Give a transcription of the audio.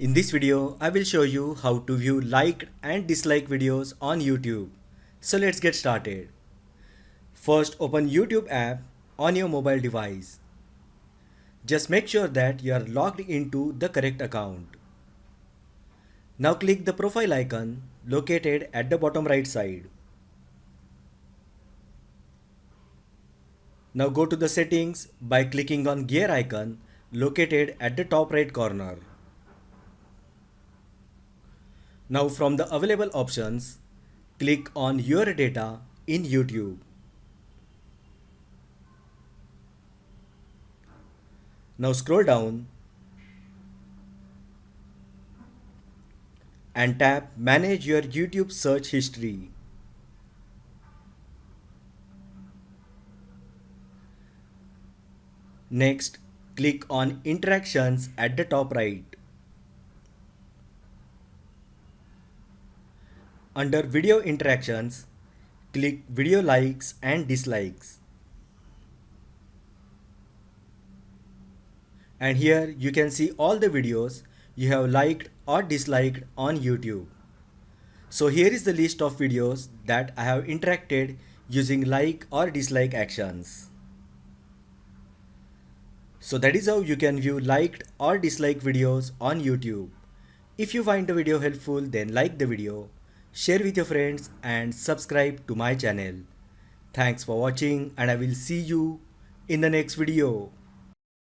In this video, I will show you how to view liked and disliked videos on YouTube. So let's get started. First, open YouTube app on your mobile device. Just make sure that you are logged into the correct account. Now click the profile icon located at the bottom right side. Now go to the settings by clicking on gear icon located at the top right corner. Now from the available options, click on your data in YouTube. Now scroll down and tap Manage your YouTube search history. Next, click on Interactions at the top right. Under Video Interactions, click Video Likes and Dislikes. And here you can see all the videos you have liked or disliked on YouTube. So here is the list of videos that I have interacted using like or dislike actions. So that is how you can view liked or disliked videos on YouTube. If you find the video helpful, then like the video, share with your friends and subscribe to my channel. Thanks for watching and I will see you in the next video.